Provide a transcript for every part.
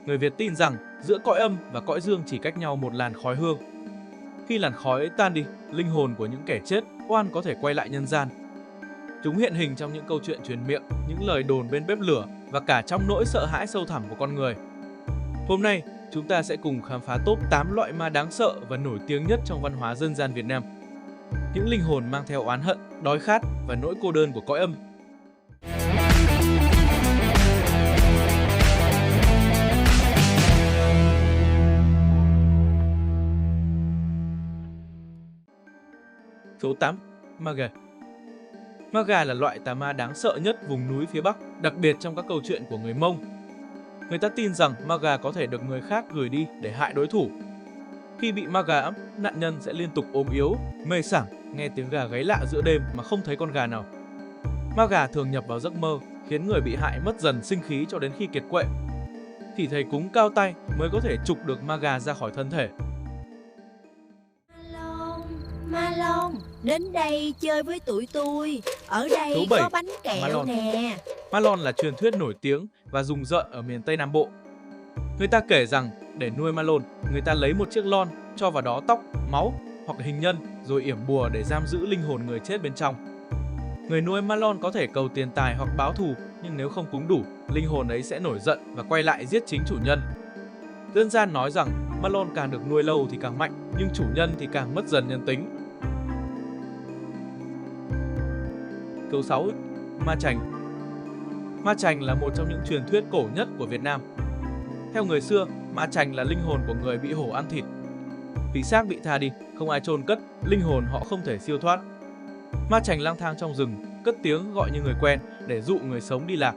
Người Việt tin rằng giữa cõi âm và cõi dương chỉ cách nhau một làn khói hương. Khi làn khói ấy tan đi, linh hồn của những kẻ chết oan có thể quay lại nhân gian. Chúng hiện hình trong những câu chuyện truyền miệng, những lời đồn bên bếp lửa và cả trong nỗi sợ hãi sâu thẳm của con người. Hôm nay, chúng ta sẽ cùng khám phá top 8 loại ma đáng sợ và nổi tiếng nhất trong văn hóa dân gian Việt Nam. Những linh hồn mang theo oán hận, đói khát và nỗi cô đơn của cõi âm. Số 8. Ma gà. Ma gà là loại tà ma đáng sợ nhất vùng núi phía Bắc, đặc biệt trong các câu chuyện của người Mông. Người ta tin rằng ma gà có thể được người khác gửi đi để hại đối thủ. Khi bị ma gà ẵm, nạn nhân sẽ liên tục ốm yếu, mê sảng, nghe tiếng gà gáy lạ giữa đêm mà không thấy con gà nào. Ma gà thường nhập vào giấc mơ, khiến người bị hại mất dần sinh khí cho đến khi kiệt quệ. Chỉ thầy cúng cao tay mới có thể trục được ma gà ra khỏi thân thể. Ma Long, đến đây chơi với tụi tôi. Ở đây Số 7. có bánh kẹo nè. Ma lon là truyền thuyết nổi tiếng và rùng rợn ở miền Tây Nam Bộ. Người ta kể rằng để nuôi ma lon, người ta lấy một chiếc lon, cho vào đó tóc, máu hoặc hình nhân rồi yểm bùa để giam giữ linh hồn người chết bên trong. Người nuôi ma lon có thể cầu tiền tài hoặc báo thù, nhưng nếu không cúng đủ, linh hồn ấy sẽ nổi giận và quay lại giết chính chủ nhân. Dân gian nói rằng ma lon càng được nuôi lâu thì càng mạnh, nhưng chủ nhân thì càng mất dần nhân tính. Số 6. Ma chành. Ma chành là một trong những truyền thuyết cổ nhất của Việt Nam. Theo người xưa, ma chành là linh hồn của người bị hổ ăn thịt. Vì xác bị tha đi, không ai chôn cất, linh hồn họ không thể siêu thoát. Ma chành lang thang trong rừng, cất tiếng gọi như người quen để dụ người sống đi lạc.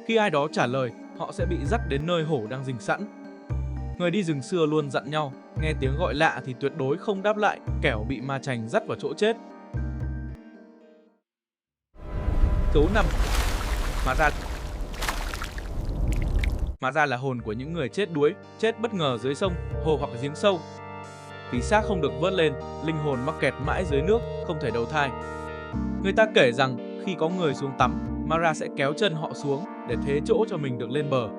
Khi ai đó trả lời, họ sẽ bị dắt đến nơi hổ đang rình sẵn. Người đi rừng xưa luôn dặn nhau, nghe tiếng gọi lạ thì tuyệt đối không đáp lại, kẻo bị ma chành dắt vào chỗ chết. Số 5. Ma ra. Ma ra là hồn của những người chết đuối, chết bất ngờ dưới sông, hồ hoặc giếng sâu. Vì xác không được vớt lên, linh hồn mắc kẹt mãi dưới nước, không thể đầu thai. Người ta kể rằng khi có người xuống tắm, ma ra sẽ kéo chân họ xuống để thế chỗ cho mình được lên bờ.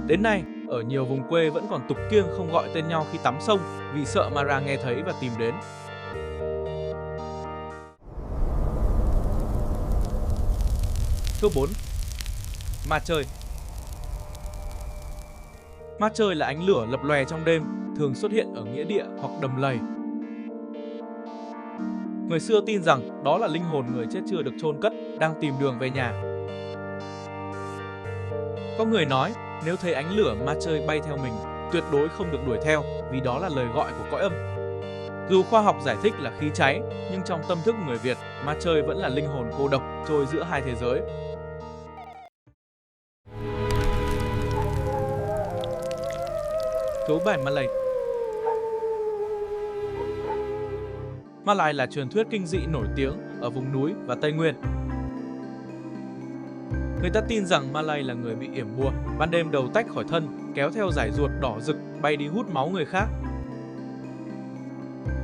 Đến nay, ở nhiều vùng quê vẫn còn tục kiêng không gọi tên nhau khi tắm sông vì sợ ma ra nghe thấy và tìm đến. Số 4. Ma chơi. Ma chơi là ánh lửa lập lòe trong đêm, thường xuất hiện ở nghĩa địa hoặc đầm lầy. Người xưa tin rằng đó là linh hồn người chết chưa được chôn cất, đang tìm đường về nhà. Có người nói, nếu thấy ánh lửa ma chơi bay theo mình, tuyệt đối không được đuổi theo vì đó là lời gọi của cõi âm. Dù khoa học giải thích là khí cháy, nhưng trong tâm thức người Việt, ma chơi vẫn là linh hồn cô độc trôi giữa hai thế giới. Số 7. Ma lầy. Ma lầy là truyền thuyết kinh dị nổi tiếng ở vùng núi và Tây Nguyên. Người ta tin rằng ma lầy là người bị yểm bùa, ban đêm đầu tách khỏi thân, kéo theo dải ruột đỏ rực bay đi hút máu người khác.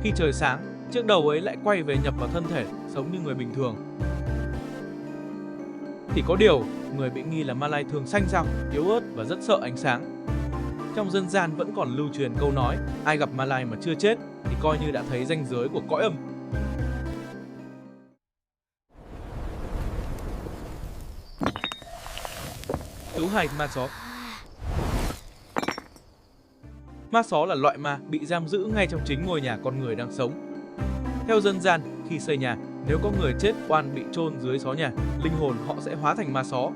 Khi trời sáng, chiếc đầu ấy lại quay về nhập vào thân thể, sống như người bình thường. Chỉ có điều, người bị nghi là ma lầy thường xanh xao, yếu ớt và rất sợ ánh sáng. Trong dân gian vẫn còn lưu truyền câu nói, ai gặp ma lầy mà chưa chết thì coi như đã thấy ranh giới của cõi âm. Số 2. Ma só. Ma só là loại ma bị giam giữ ngay trong chính ngôi nhà con người đang sống. Theo dân gian, khi xây nhà, nếu có người chết oan bị chôn dưới xó nhà, linh hồn họ sẽ hóa thành ma só.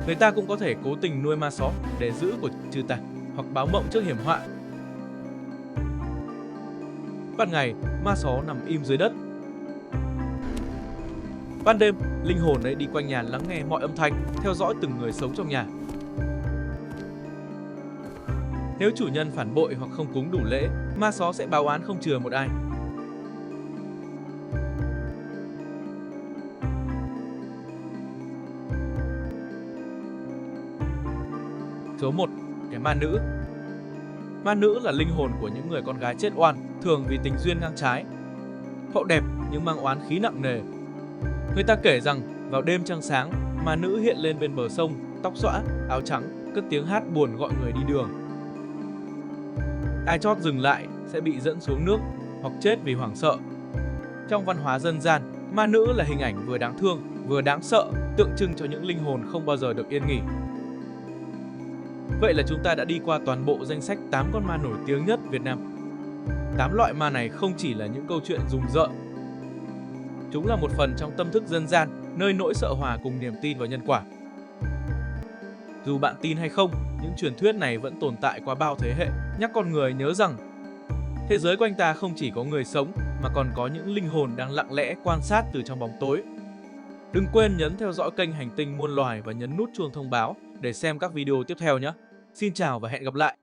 Người ta cũng có thể cố tình nuôi ma só để giữ của trừ tà hoặc báo mộng trước hiểm họa. Ban ngày, ma só nằm im dưới đất. Ban đêm, linh hồn ấy đi quanh nhà lắng nghe mọi âm thanh, theo dõi từng người sống trong nhà. Nếu chủ nhân phản bội hoặc không cúng đủ lễ, ma só sẽ báo oán không chừa một ai. Số 1. Cái ma nữ. Ma nữ là linh hồn của những người con gái chết oan, thường vì tình duyên ngang trái. Họ đẹp nhưng mang oán khí nặng nề. Người ta kể rằng vào đêm trăng sáng, ma nữ hiện lên bên bờ sông, tóc xõa, áo trắng, cất tiếng hát buồn gọi người đi đường. Ai chót dừng lại sẽ bị dẫn xuống nước hoặc chết vì hoảng sợ. Trong văn hóa dân gian, ma nữ là hình ảnh vừa đáng thương, vừa đáng sợ, tượng trưng cho những linh hồn không bao giờ được yên nghỉ. Vậy là chúng ta đã đi qua toàn bộ danh sách 8 con ma nổi tiếng nhất Việt Nam. 8 loại ma này không chỉ là những câu chuyện rùng rợn. Chúng là một phần trong tâm thức dân gian, nơi nỗi sợ hòa cùng niềm tin vào nhân quả. Dù bạn tin hay không, những truyền thuyết này vẫn tồn tại qua bao thế hệ, nhắc con người nhớ rằng thế giới quanh ta không chỉ có người sống mà còn có những linh hồn đang lặng lẽ quan sát từ trong bóng tối. Đừng quên nhấn theo dõi kênh Hành tinh Muôn Loài và nhấn nút chuông thông báo để xem các video tiếp theo nhé. Xin chào và hẹn gặp lại!